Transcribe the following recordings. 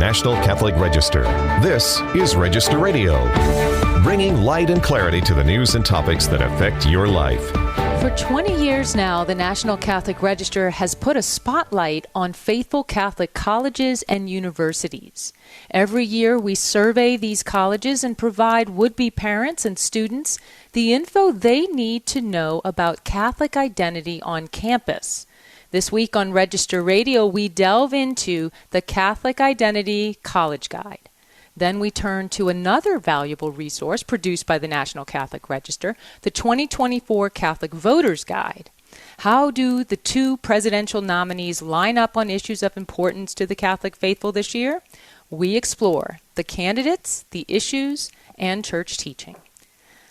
National Catholic Register. This is Register Radio, bringing light and clarity to the news and topics that affect your life. For 20 years now, the National Catholic Register has put a spotlight on faithful Catholic colleges and universities. Every year, we survey these colleges and provide would-be parents and students the info they need to know about Catholic identity on campus. This week on Register Radio, we delve into the Catholic Identity College Guide. Then we turn to another valuable resource produced by the National Catholic Register, the 2024 Catholic Voters Guide. How do the two presidential nominees line up on issues of importance to the Catholic faithful this year? We explore the candidates, the issues, and church teaching.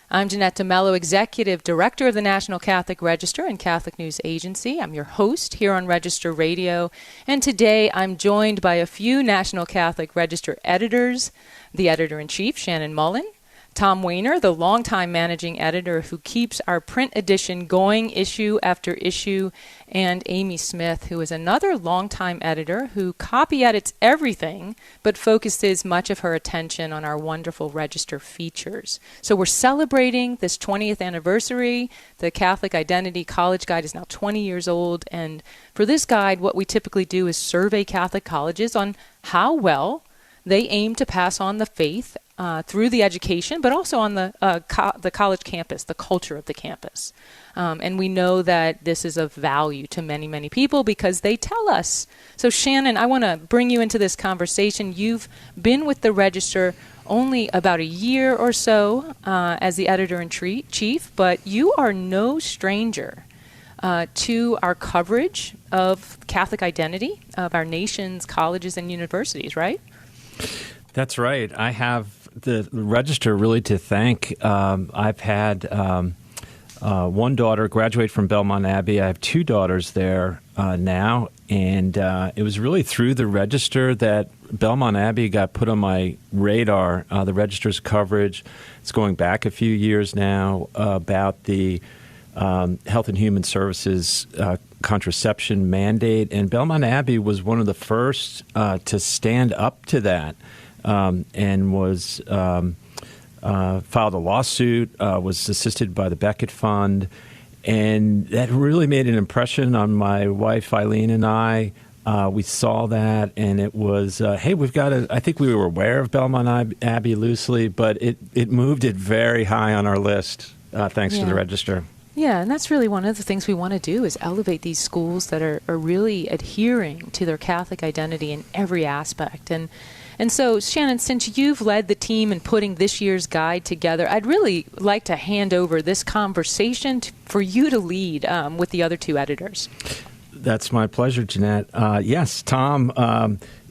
I'm Jeanette DeMello, Executive Director of the National Catholic Register and Catholic News Agency. I'm your host here on Register Radio, and today I'm joined by a few National Catholic Register editors, the Editor-in-Chief, Shannon Mullen, Tom Weiner, the longtime managing editor who keeps our print edition going issue after issue, and Amy Smith, who is another longtime editor who copy edits everything but focuses much of her attention on our wonderful Register features. So we're celebrating this 20th anniversary. The Catholic Identity College Guide is now 20 years old, and for this guide, what we typically do is survey Catholic colleges on how well they aim to pass on the faith through the education, but also on the college campus, the culture of the campus. And we know that this is of value to many, many people because they tell us. So Shannon, I want to bring you into this conversation. You've been with the Register only about a year or so as the editor-in-chief, but you are no stranger to our coverage of Catholic identity, of our nation's colleges and universities, right? That's right. I have the Register really to thank. I've had one daughter graduate from Belmont Abbey. I have two daughters there now, and it was really through the Register that Belmont Abbey got put on my radar. The Register's coverage, it's going back a few years now, about the Health and Human Services contraception mandate, and Belmont Abbey was one of the first to stand up to that. And was filed a lawsuit, was assisted by the Beckett Fund, and that really made an impression on my wife Eileen and I. We saw that, and it was, hey, we've got to. I think we were aware of Belmont Abbey loosely, but it moved it very high on our list, thanks to the Register. Yeah, and that's really one of the things we want to do is elevate these schools that are really adhering to their Catholic identity in every aspect. And so, Shannon, since you've led the team in putting this year's guide together, I'd really like to hand over this conversation for you to lead with the other two editors. That's my pleasure, Jeanette. Yes, Tom,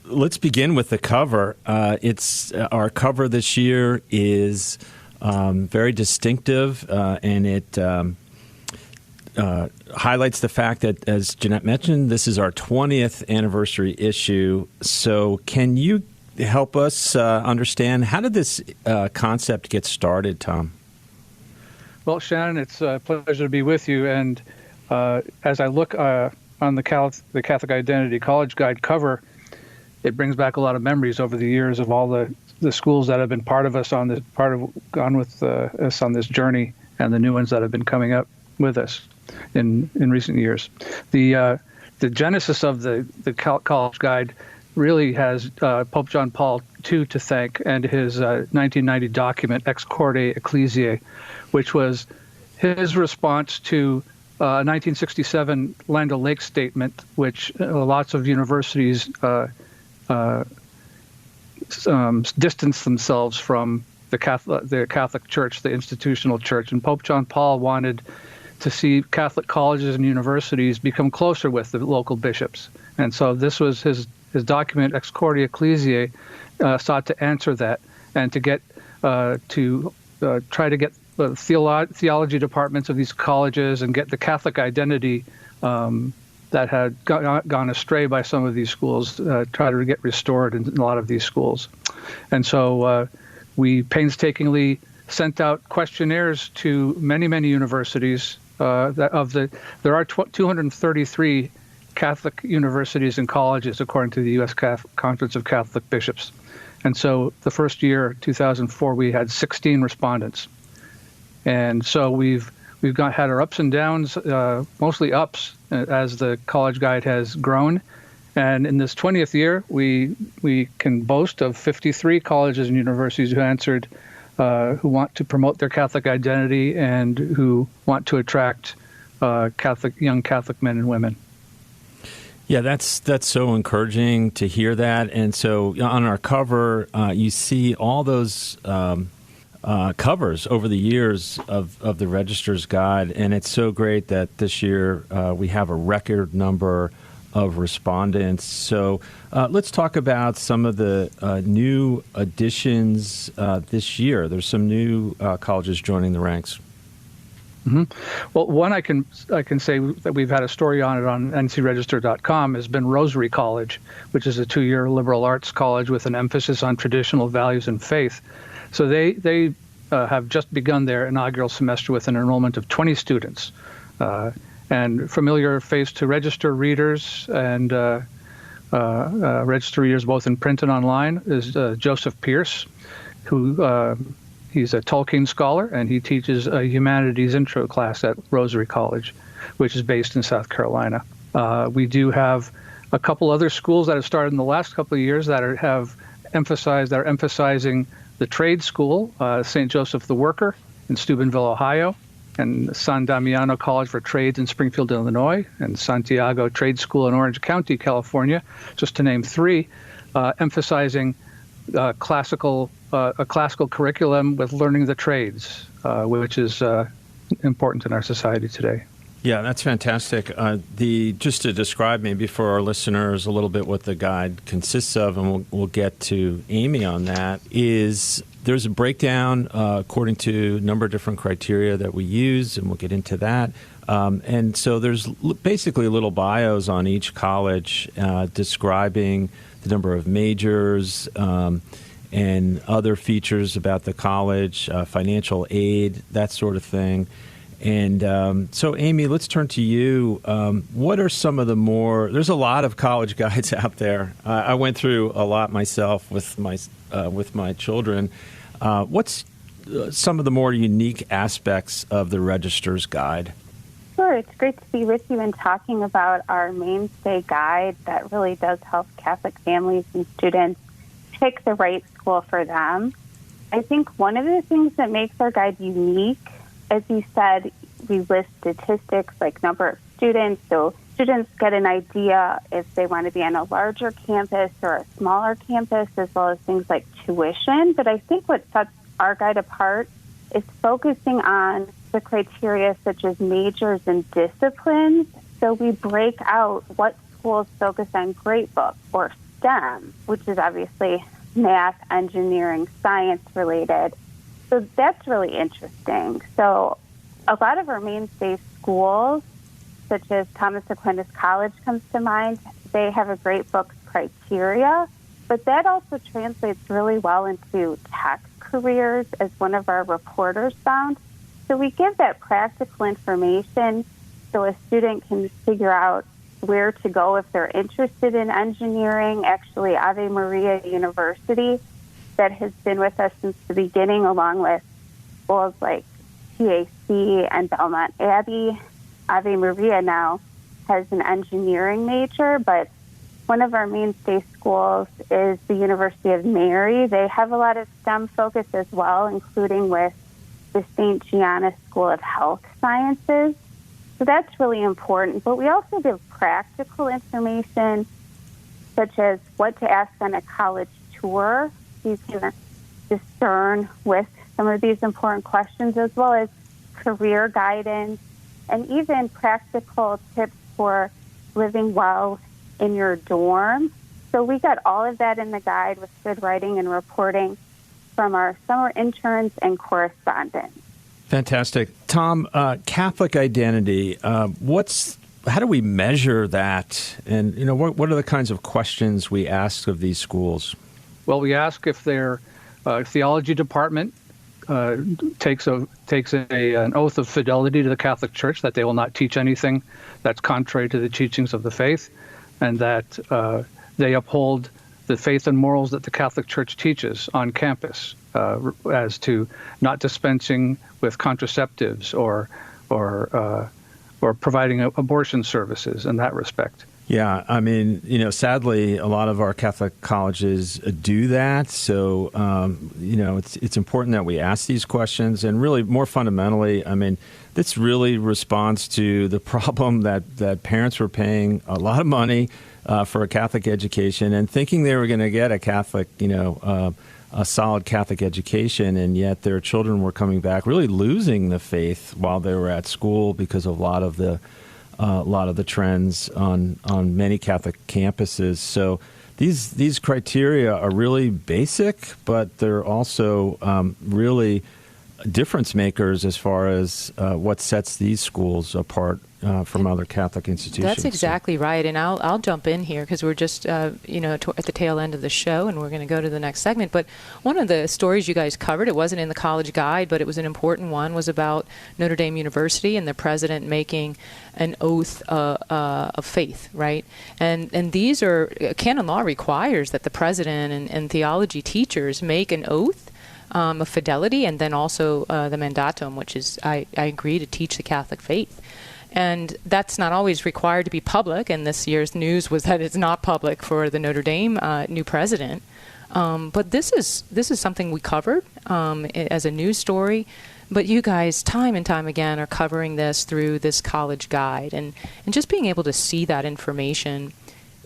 let's begin with the cover. Our cover this year is very distinctive, and it highlights the fact that, as Jeanette mentioned, this is our 20th anniversary issue. So can you help us understand, how did this concept get started, Tom? Well, Shannon, it's a pleasure to be with you. And as I look on the Catholic Identity College Guide cover, it brings back a lot of memories over the years of all the schools that have been part of us gone with us on this journey, and the new ones that have been coming up with us in recent years. The genesis of the College Guide really has Pope John Paul II to thank, and his 1990 document, Ex Corde Ecclesiae, which was his response to a 1967 Land O'Lakes statement, which lots of universities distanced themselves from the Catholic Church, the institutional church. And Pope John Paul wanted to see Catholic colleges and universities become closer with the local bishops. And so this was his document, Ex Corde Ecclesiae, sought to answer that and to get try to get the theology departments of these colleges and get the Catholic identity that had gone astray by some of these schools, try to get restored in a lot of these schools. And so we painstakingly sent out questionnaires to many, many universities. There are 233 Catholic universities and colleges, according to the U.S. Conference of Catholic Bishops. And so the first year, 2004, we had 16 respondents. And so we've had our ups and downs, mostly ups, as the College Guide has grown. And in this 20th year, we can boast of 53 colleges and universities who answered, who want to promote their Catholic identity and who want to attract young Catholic men and women. Yeah, that's so encouraging to hear that. And so on our cover, you see all those covers over the years of the Register's Guide, and it's so great that this year we have a record number of respondents. So let's talk about some of the new additions this year. There's some new colleges joining the ranks. Mm-hmm. Well, one I can say that we've had a story on it on ncregister.com has been Rosary College, which is a 2-year liberal arts college with an emphasis on traditional values and faith. So they have just begun their inaugural semester with an enrollment of 20 students. And familiar face to Register readers and Register readers both in print and online is Joseph Pierce, who he's a Tolkien scholar, and he teaches a humanities intro class at Rosary College, which is based in South Carolina. We do have a couple other schools that have started in the last couple of years that are emphasizing the trade school, St. Joseph the Worker in Steubenville, Ohio, and San Damiano College for Trades in Springfield, Illinois, and Santiago Trade School in Orange County, California, just to name three, emphasizing a classical curriculum with learning the trades, which is important in our society today. Yeah, that's fantastic. Just to describe maybe for our listeners a little bit what the guide consists of, and we'll get to Amy on that, is there's a breakdown according to a number of different criteria that we use, and we'll get into that. And so there's basically little bios on each college describing the number of majors and other features about the college, financial aid, that sort of thing. And so, Amy, let's turn to you. What are some of the more? There's a lot of college guides out there. I went through a lot myself with my children. What's some of the more unique aspects of the Register's Guide? Sure. It's great to be with you and talking about our mainstay guide that really does help Catholic families and students pick the right school for them. I think one of the things that makes our guide unique, as you said, we list statistics like number of students, so students get an idea if they want to be on a larger campus or a smaller campus, as well as things like tuition. But I think what sets our guide apart is focusing on the criteria such as majors and disciplines. So we break out what schools focus on grade book or STEM, which is obviously math, engineering, science related. So that's really interesting. So a lot of our mainstay schools, such as Thomas Aquinas College comes to mind, they have a great book criteria, but that also translates really well into tech careers, as one of our reporters found. So we give that practical information so a student can figure out where to go if they're interested in engineering. Actually, Ave Maria University, that has been with us since the beginning, along with schools like TAC and Belmont Abbey. Ave Maria now has an engineering major, but one of our mainstay schools is the University of Mary. They have a lot of STEM focus as well, including with the St. Gianna School of Health Sciences. So that's really important. But we also give practical information, such as what to ask on a college tour. You can discern with some of these important questions, as well as career guidance and even practical tips for living well in your dorm. So we got all of that in the guide with good writing and reporting from our summer interns and correspondents. Fantastic. Tom, Catholic identity, how do we measure that? And, what are the kinds of questions we ask of these schools? Well, we ask if their theology department takes an oath of fidelity to the Catholic Church that they will not teach anything that's contrary to the teachings of the faith, and that they uphold the faith and morals that the Catholic Church teaches on campus, as to not dispensing with contraceptives or providing abortion services in that respect. Yeah, I mean, sadly, a lot of our Catholic colleges do that. So, it's important that we ask these questions. And really, more fundamentally, I mean, this really responds to the problem that parents were paying a lot of money for a Catholic education and thinking they were going to get a Catholic, a solid Catholic education, and yet their children were coming back really losing the faith while they were at school because of a lot of the trends on many Catholic campuses. So these criteria are really basic, but they're also really difference makers as far as what sets these schools apart from other Catholic institutions. That's exactly right. And I'll jump in here because we're just at the tail end of the show, and we're going to go to the next segment. But one of the stories you guys covered, it wasn't in the college guide, but it was an important one, was about Notre Dame University and the president making an oath of faith, right? And these are, canon law requires that the president and theology teachers make an oath of fidelity, and then also the mandatum, which is I agree to teach the Catholic faith. And that's not always required to be public, and this year's news was that it's not public for the Notre Dame new president. But this is something we covered as a news story. But you guys, time and time again, are covering this through this college guide. And just being able to see that information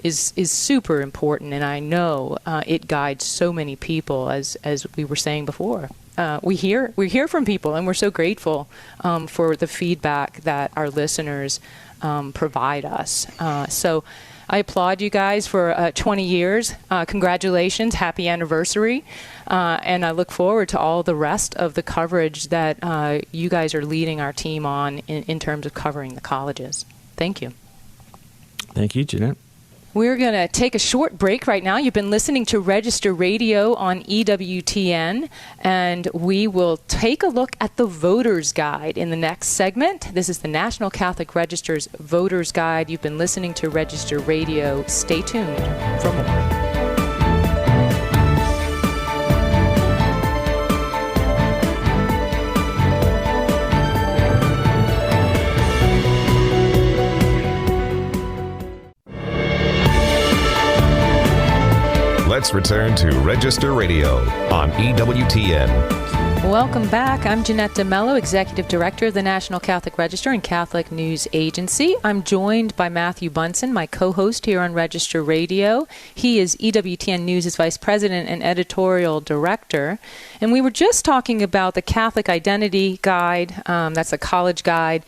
is super important. And I know it guides so many people, as we were saying before. We hear from people, and we're so grateful for the feedback that our listeners provide us. So I applaud you guys for 20 years. Congratulations. Happy anniversary. And I look forward to all the rest of the coverage that you guys are leading our team on in terms of covering the colleges. Thank you. Thank you, Jeanette. We're going to take a short break right now. You've been listening to Register Radio on EWTN, and we will take a look at the Voter's Guide in the next segment. This is the National Catholic Register's Voter's Guide. You've been listening to Register Radio. Stay tuned for more. Let's return to Register Radio on EWTN. Welcome back. I'm Jeanette DeMello, Executive Director of the National Catholic Register and Catholic News Agency. I'm joined by Matthew Bunson, my co-host here on Register Radio. He is EWTN News' Vice President and Editorial Director. And we were just talking about the Catholic Identity Guide. That's a college guide.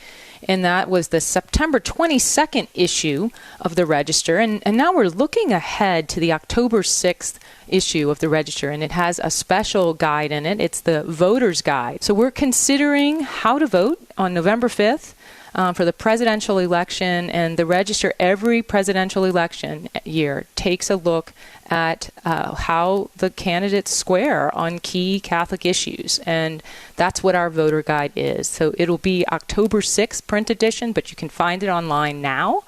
And that was the September 22nd issue of the Register. And now we're looking ahead to the October 6th issue of the Register, and it has a special guide in it. It's the Voter's Guide. So we're considering how to vote on November 5th for the presidential election, and the Register every presidential election year takes a look at how the candidates square on key Catholic issues, and that's what our voter guide is. So it'll be October 6th print edition, but you can find it online now.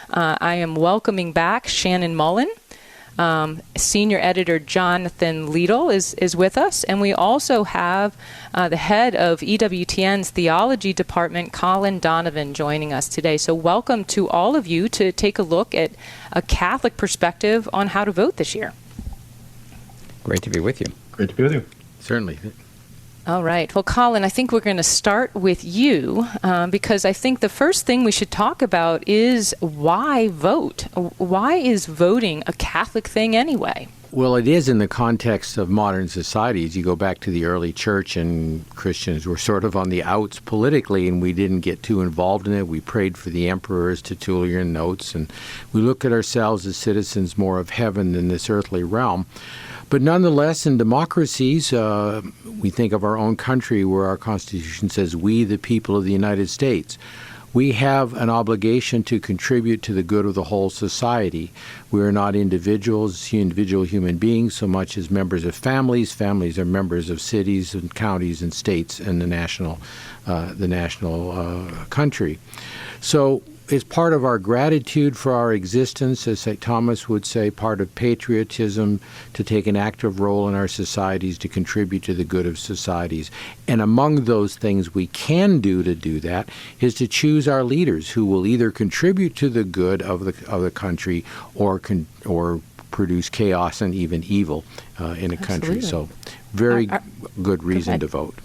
I am welcoming back Shannon Mullen. Senior editor Jonathan Liedl is with us, and we also have the head of EWTN's theology department, Colin Donovan, joining us today. So welcome to all of you to take a look at a Catholic perspective on how to vote this year. Great to be with you. Great to be with you. Certainly. All right. Well, Colin, I think we're going to start with you because I think the first thing we should talk about is why vote? Why is voting a Catholic thing anyway? Well, it is in the context of modern societies. You go back to the early church, and Christians were sort of on the outs politically, and we didn't get too involved in it. We prayed for the emperor's Tertullian notes, and we look at ourselves as citizens more of heaven than this earthly realm. But nonetheless, in democracies, we think of our own country where our Constitution says, "We, the people of the United States." we have an obligation to contribute to the good of the whole society. We are not individual human beings, so much as members of families. Families are members of cities and counties and states and the national country. So it's part of our gratitude for our existence, as St. Thomas would say, part of patriotism, to take an active role in our societies, to contribute to the good of societies. And among those things we can do to do that is to choose our leaders who will either contribute to the good of the country or produce chaos and even evil in a country. So very good reason to vote.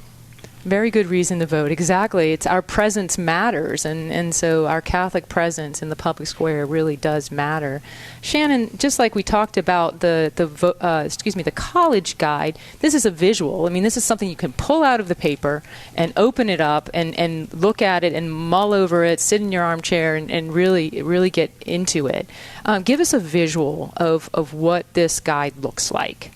Very good reason to vote. Exactly. It's our presence matters, and so our Catholic presence in the public square really does matter. Shannon, just like we talked about the college guide, this is a visual. I mean, this is something you can pull out of the paper and open it up and look at it and mull over it, sit in your armchair and really get into it. Give us a visual of what this guide looks like.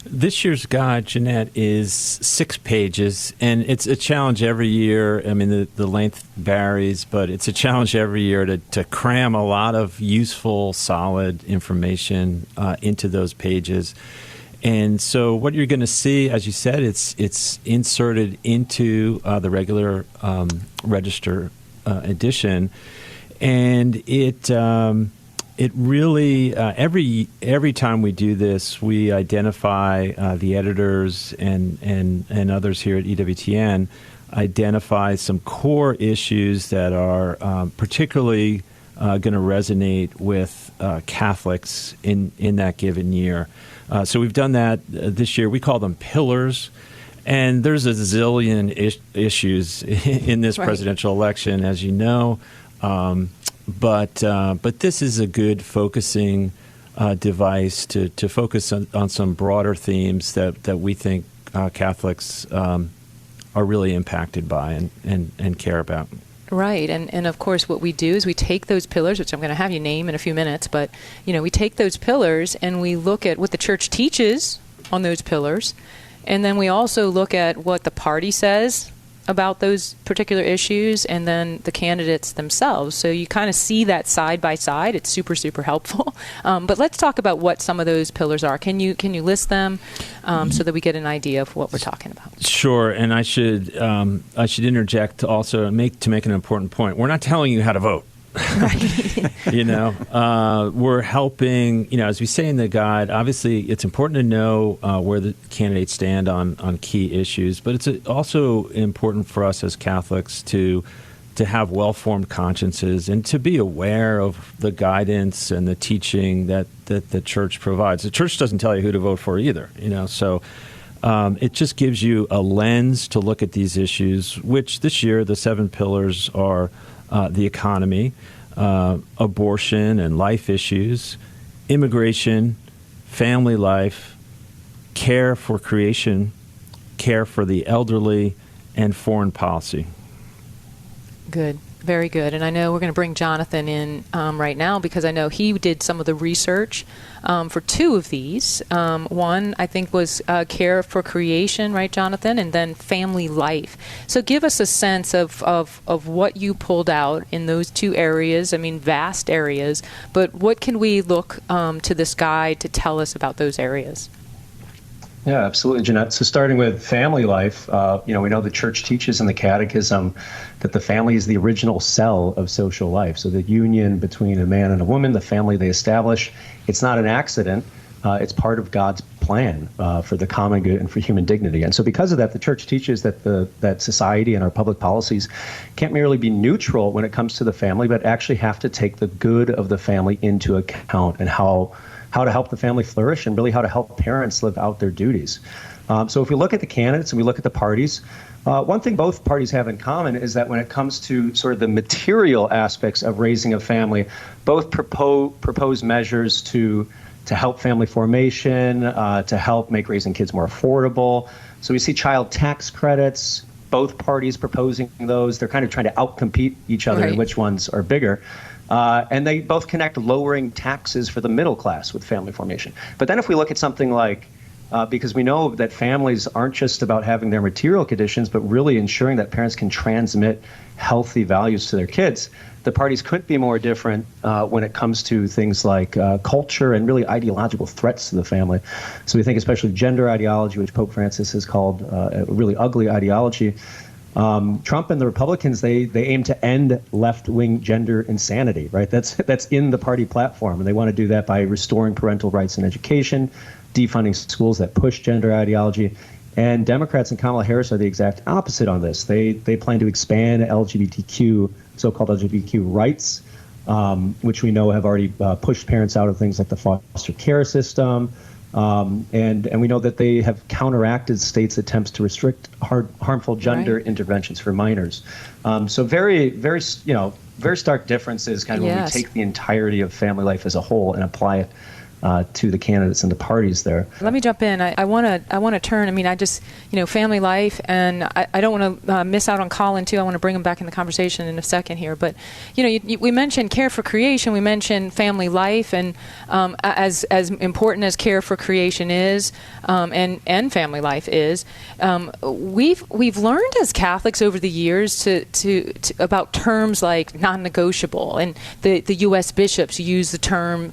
This year's guide, Jeanette, is 6 pages, and it's a challenge every year. I mean, the length varies, but it's a challenge every year to cram a lot of useful, solid information into those pages. And so what you're going to see, as you said, it's inserted into the regular Register edition, and it really every time we do this, we identify the editors and others here at EWTN identify some core issues that are particularly going to resonate with Catholics in that given year. So we've done that this year. We call them pillars. And there's a zillion issues in this presidential election, as you know. But this is a good focusing device to focus on some broader themes that we think Catholics are really impacted by and care about. Right, and of course what we do is we take those pillars, which I'm going to have you name in a few minutes, but we take those pillars and we look at what the Church teaches on those pillars, and then we also look at what the party says about those particular issues, and then the candidates themselves. So you kind of see that side by side. It's super, super helpful. But let's talk about what some of those pillars are. Can you list them so that we get an idea of what we're talking about? Sure, and I should interject also to make an important point. We're not telling you how to vote. Right. We're helping, as we say in the guide, obviously it's important to know where the candidates stand on key issues, but it's also important for us as Catholics to have well-formed consciences and to be aware of the guidance and the teaching that the Church provides. The Church doesn't tell you who to vote for either, so it just gives you a lens to look at these issues, which this year the 7 pillars are the economy, abortion and life issues, immigration, family life, care for creation, care for the elderly, and foreign policy. Good. Very good. And I know we're going to bring Jonathan in right now because I know he did some of the research for 2 of these. One, I think, was care for creation, right, Jonathan? And then family life. So give us a sense of what you pulled out in those 2 areas. I mean, vast areas. But what can we look to this guide to tell us about those areas? Yeah, absolutely, Jeanette. So starting with family life, we know the Church teaches in the Catechism that the family is the original cell of social life. So the union between a man and a woman, the family they establish, it's not an accident. It's part of God's plan for the common good and for human dignity. And so because of that, the Church teaches that that society and our public policies can't merely be neutral when it comes to the family, but actually have to take the good of the family into account and how to help the family flourish and really how to help parents live out their duties. So if we look at the candidates and we look at the parties, one thing both parties have in common is that when it comes to sort of the material aspects of raising a family, both propose measures to help family formation, to help make raising kids more affordable. So we see child tax credits, both parties proposing those. They're kind of trying to outcompete each other in which ones are bigger. And they both connect lowering taxes for the middle class with family formation. But then if we look at something like because we know that families aren't just about having their material conditions, but really ensuring that parents can transmit healthy values to their kids. The parties couldn't be more different when it comes to things like culture and really ideological threats to the family. So we think especially gender ideology, which Pope Francis has called a really ugly ideology. Trump and the Republicans, they aim to end left-wing gender insanity, right? That's in the party platform, and they want to do that by restoring parental rights in education, defunding schools that push gender ideology. And Democrats and Kamala Harris are the exact opposite on this. They plan to expand so-called LGBTQ rights, which we know have already pushed parents out of things like the foster care system. And we know that they have counteracted states' attempts to restrict harmful gender interventions for minors. So very, very, very stark differences kind of when we take the entirety of family life as a whole and apply it to the candidates and the parties there. Let me jump in. I want to turn. I mean, I just, family life, and I don't want to miss out on Colin too. I want to bring him back in the conversation in a second here. But, we mentioned care for creation. We mentioned family life, and as important as care for creation is, and family life is, we've learned as Catholics over the years to about terms like non-negotiable, and the U.S. bishops use the term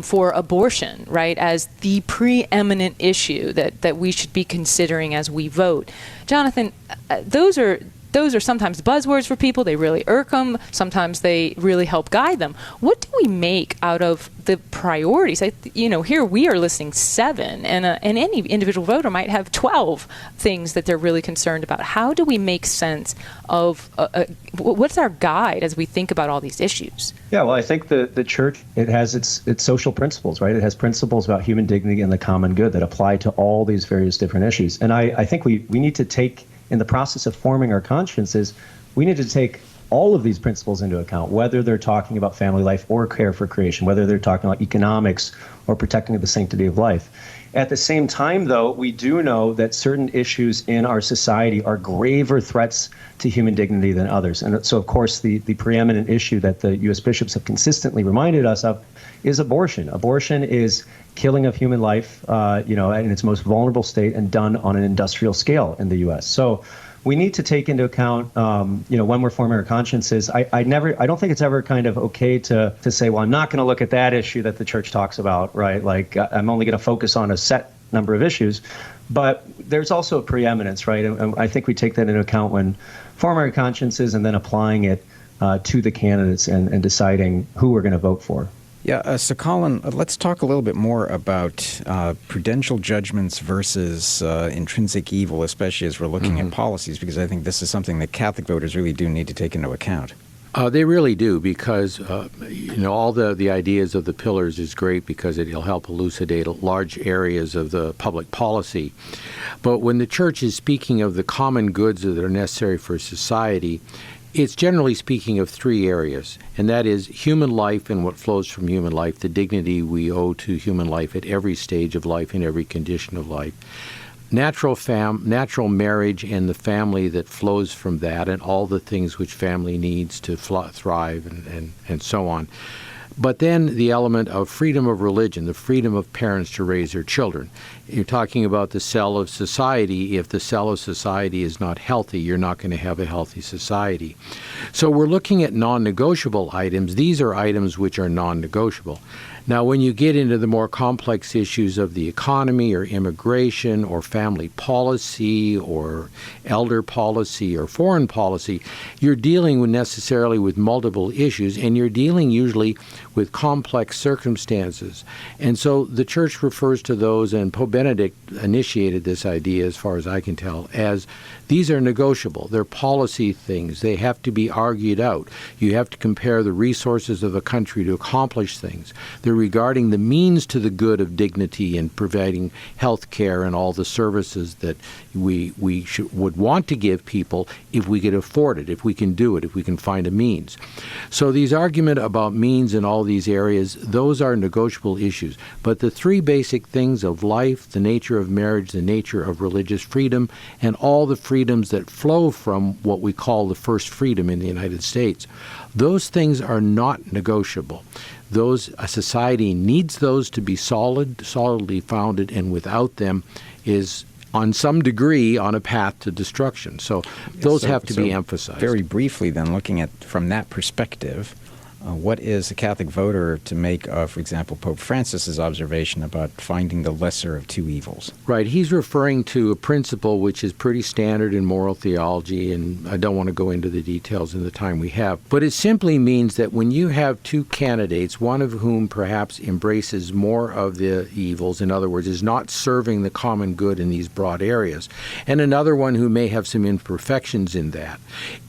for abortion, right, as the preeminent issue that we should be considering as we vote. Jonathan, those are sometimes buzzwords for people. They really irk them. Sometimes they really help guide them. What do we make out of the priorities? Here we are listing 7, and any individual voter might have 12 things that they're really concerned about. How do we make sense of what's our guide as we think about all these issues? Yeah, well, I think the church, it has its social principles, right? It has principles about human dignity and the common good that apply to all these various different issues. And I think we need to take, in the process of forming our consciences, we need to take all of these principles into account, whether they're talking about family life or care for creation, whether they're talking about economics or protecting the sanctity of life. At the same time, though, we do know that certain issues in our society are graver threats to human dignity than others. And so, of course, the preeminent issue that the U.S. bishops have consistently reminded us of is abortion. Abortion is killing of human life, in its most vulnerable state, and done on an industrial scale in the U.S. So we need to take into account, when we're forming our consciences. I don't think it's ever kind of okay to say, well, I'm not going to look at that issue that the church talks about, right? Like, I'm only going to focus on a set number of issues. But there's also a preeminence, right? And I think we take that into account when forming our consciences and then applying it to the candidates and deciding who we're going to vote for. Yeah, so Colin, let's talk a little bit more about prudential judgments versus intrinsic evil, especially as we're looking at policies, because I think this is something that Catholic voters really do need to take into account. They really do, because all the ideas of the pillars is great because it'll help elucidate large areas of the public policy. But when the church is speaking of the common goods that are necessary for society, it's generally speaking of 3 areas, and that is human life and what flows from human life, the dignity we owe to human life at every stage of life, in every condition of life. Natural marriage and the family that flows from that, and all the things which family needs to thrive and so on. But then the element of freedom of religion, the freedom of parents to raise their children. You're talking about the cell of society. If the cell of society is not healthy, you're not going to have a healthy society. So we're looking at non-negotiable items. These are items which are non-negotiable. Now, when you get into the more complex issues of the economy or immigration or family policy or elder policy or foreign policy, you're dealing necessarily with multiple issues, and you're dealing usually with complex circumstances. And so the church refers to those, and Pope Benedict initiated this idea, as far as I can tell, as these are negotiable. They're policy things. They have to be argued out. You have to compare the resources of a country to accomplish things. They're regarding the means to the good of dignity and providing health care and all the services that we would want to give people if we could afford it, if we can do it, if we can find a means. So these arguments about means and all these areas, those are negotiable issues. But the three basic things of life, the nature of marriage, the nature of religious freedom, and all the freedoms that flow from what we call the first freedom in the United States, those things are not negotiable. A society needs those to be solidly founded, and without them is on some degree on a path to destruction. So those have to be emphasized. Very briefly then, looking at from that perspective, what is a Catholic voter to make of, for example, Pope Francis's observation about finding the lesser of two evils? Right. He's referring to a principle which is pretty standard in moral theology, and I don't want to go into the details in the time we have. But it simply means that when you have two candidates, one of whom perhaps embraces more of the evils, in other words, is not serving the common good in these broad areas, and another one who may have some imperfections in that,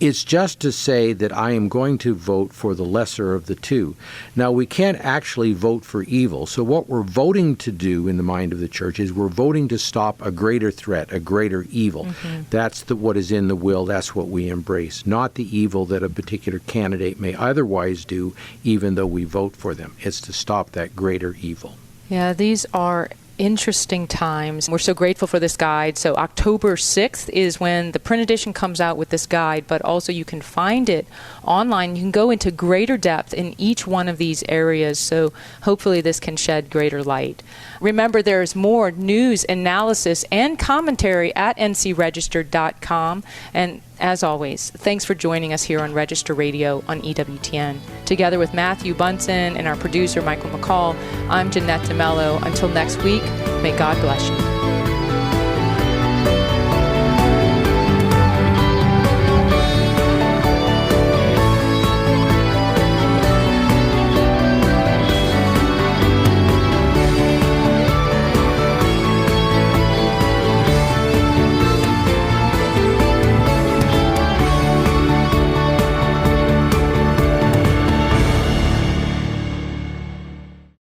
it's just to say that I am going to vote for the lesser of the two. Now, we can't actually vote for evil, so what we're voting to do in the mind of the Church is we're voting to stop a greater threat, a greater evil. Mm-hmm. That's what is in the will, that's what we embrace, not the evil that a particular candidate may otherwise do, even though we vote for them. It's to stop that greater evil. Yeah, these are interesting times. We're so grateful for this guide. So October 6th is when the print edition comes out with this guide, but also you can find it online. You can go into greater depth in each one of these areas, so hopefully this can shed greater light. Remember, there's more news, analysis, and commentary at ncregister.com. And as always, thanks for joining us here on Register Radio on EWTN. Together with Matthew Bunson and our producer, Michael McCall, I'm Jeanette DeMello. Until next week, may God bless you.